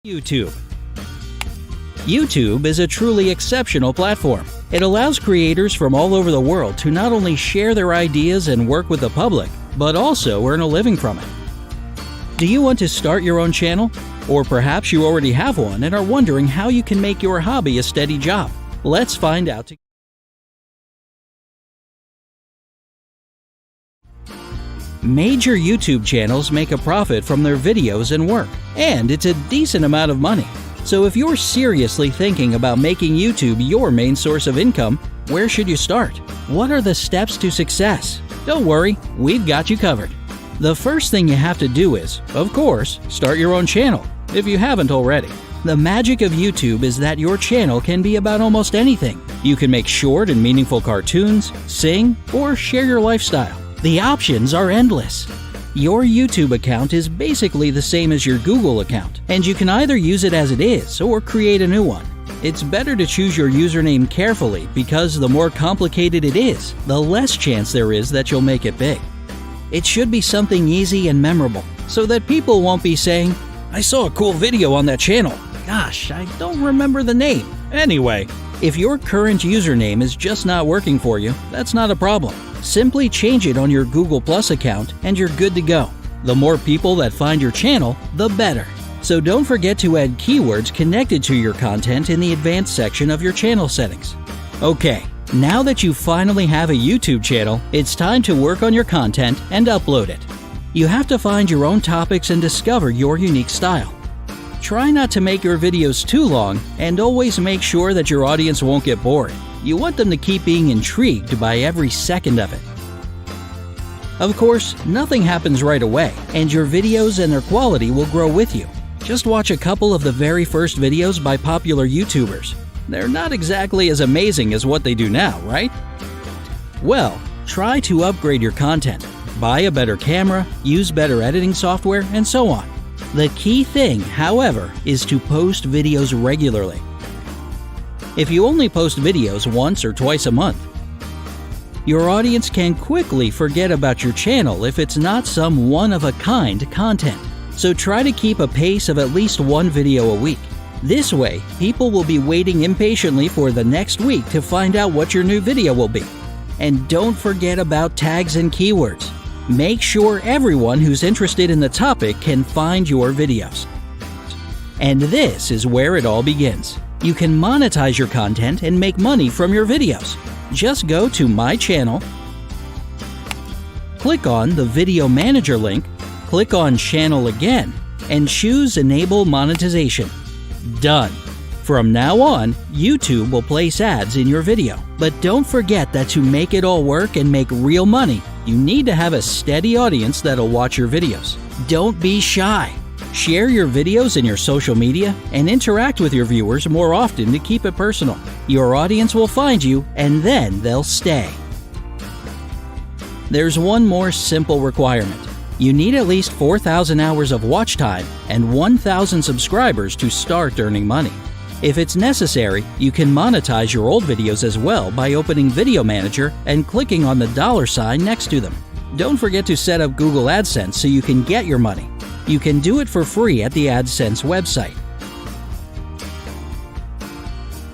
YouTube. YouTube is a truly exceptional platform. It allows creators from all over the world to not only share their ideas and work with the public, but also earn a living from it. Do you want to start your own channel? Or perhaps you already have one and are wondering how you can make your hobby a steady job? Let's find out together. Major YouTube channels make a profit from their videos and work, and it's a decent amount of money. So if you're seriously thinking about making YouTube your main source of income, where should you start? What are the steps to success? Don't worry, we've got you covered. The first thing you have to do is, of course, start your own channel, if you haven't already. The magic of YouTube is that your channel can be about almost anything. You can make short and meaningful cartoons, sing, or share your lifestyle. The options are endless. Your YouTube account is basically the same as your Google account, and you can either use it as it is or create a new one. It's better to choose your username carefully because the more complicated it is, the less chance there is that you'll make it big. It should be something easy and memorable, so that people won't be saying, "I saw a cool video on that channel. Gosh, I don't remember the name." Anyway, if your current username is just not working for you, that's not a problem. Simply change it on your Google Plus account and you're good to go. The more people that find your channel, the better. So don't forget to add keywords connected to your content in the advanced section of your channel settings. Okay, now that you finally have a YouTube channel, it's time to work on your content and upload it. You have to find your own topics and discover your unique style. Try not to make your videos too long and always make sure that your audience won't get bored. You want them to keep being intrigued by every second of it. Of course, nothing happens right away, and your videos and their quality will grow with you. Just watch a couple of the very first videos by popular YouTubers. They're not exactly as amazing as what they do now, right? Well, try to upgrade your content. Buy a better camera, use better editing software, and so on. The key thing, however, is to post videos regularly. If you only post videos once or twice a month, your audience can quickly forget about your channel if it's not some one-of-a-kind content. So try to keep a pace of at least one video a week. This way, people will be waiting impatiently for the next week to find out what your new video will be. And don't forget about tags and keywords. Make sure everyone who's interested in the topic can find your videos. And this is where it all begins. You can monetize your content and make money from your videos. Just go to My Channel, click on the Video Manager link, click on Channel again, and choose Enable Monetization. Done. From now on, YouTube will place ads in your video. But don't forget that to make it all work and make real money, you need to have a steady audience that'll watch your videos. Don't be shy. Share your videos in your social media and interact with your viewers more often to keep it personal. Your audience will find you and then they'll stay. There's one more simple requirement. You need at least 4,000 hours of watch time and 1,000 subscribers to start earning money. If it's necessary, you can monetize your old videos as well by opening Video Manager and clicking on the $sign next to them. Don't forget to set up Google AdSense so you can get your money. You can do it for free at the AdSense website.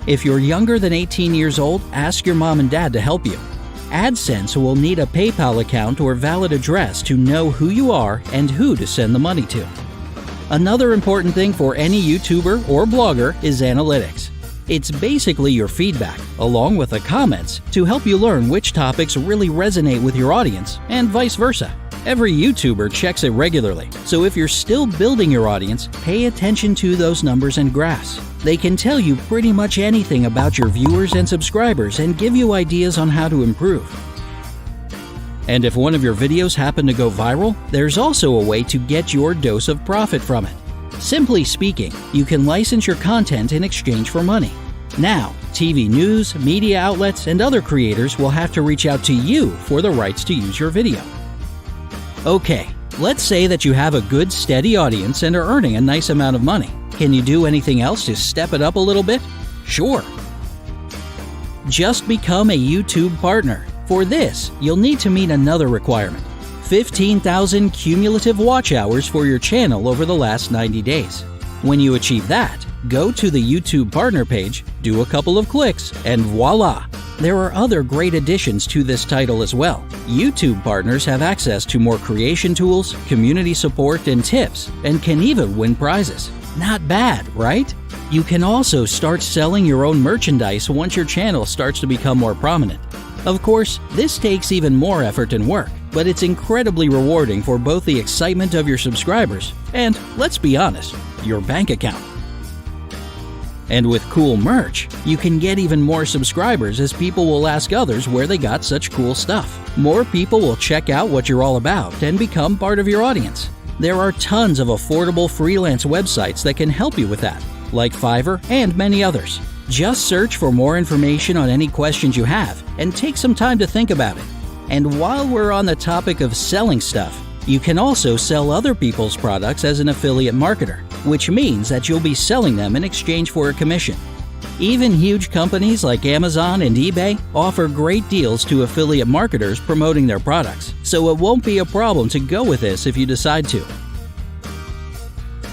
If you're younger than 18 years old, ask your mom and dad to help you. AdSense will need a PayPal account or valid address to know who you are and who to send the money to. Another important thing for any YouTuber or blogger is analytics. It's basically your feedback, along with the comments, to help you learn which topics really resonate with your audience, and vice versa. Every YouTuber checks it regularly, so if you're still building your audience, pay attention to those numbers and graphs. They can tell you pretty much anything about your viewers and subscribers and give you ideas on how to improve. And if one of your videos happen to go viral, there's also a way to get your dose of profit from it. Simply speaking, you can license your content in exchange for money. Now, TV news, media outlets, and other creators will have to reach out to you for the rights to use your video. Okay, let's say that you have a good steady audience and are earning a nice amount of money. Can you do anything else to step it up a little bit? Sure. Just become a YouTube partner. For this, you'll need to meet another requirement: 15,000 cumulative watch hours for your channel over the last 90 days. When you achieve that, go to the YouTube partner page, do a couple of clicks, and voila! There are other great additions to this title as well. YouTube partners have access to more creation tools, community support, and tips, and can even win prizes. Not bad, right? You can also start selling your own merchandise once your channel starts to become more prominent. Of course, this takes even more effort and work, but it's incredibly rewarding for both the excitement of your subscribers and, let's be honest, your bank account. And with cool merch, you can get even more subscribers as people will ask others where they got such cool stuff. More people will check out what you're all about and become part of your audience. There are tons of affordable freelance websites that can help you with that, like Fiverr and many others. Just search for more information on any questions you have and take some time to think about it. And while we're on the topic of selling stuff, you can also sell other people's products as an affiliate marketer, which means that you'll be selling them in exchange for a commission. Even huge companies like Amazon and eBay offer great deals to affiliate marketers promoting their products, so it won't be a problem to go with this if you decide to.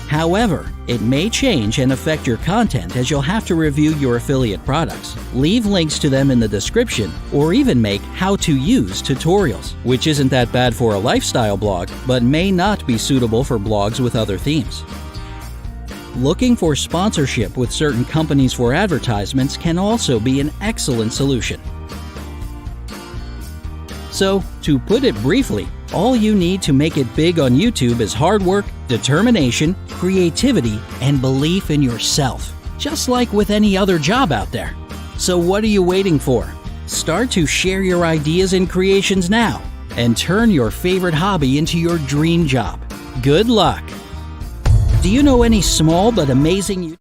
However, it may change and affect your content as you'll have to review your affiliate products, leave links to them in the description, or even make how-to-use tutorials, which isn't that bad for a lifestyle blog, but may not be suitable for blogs with other themes. Looking for sponsorship with certain companies for advertisements can also be an excellent solution. So, to put it briefly, all you need to make it big on YouTube is hard work, determination, creativity, and belief in yourself, just like with any other job out there. So what are you waiting for? Start to share your ideas and creations now, and turn your favorite hobby into your dream job. Good luck! Do you know any small but amazing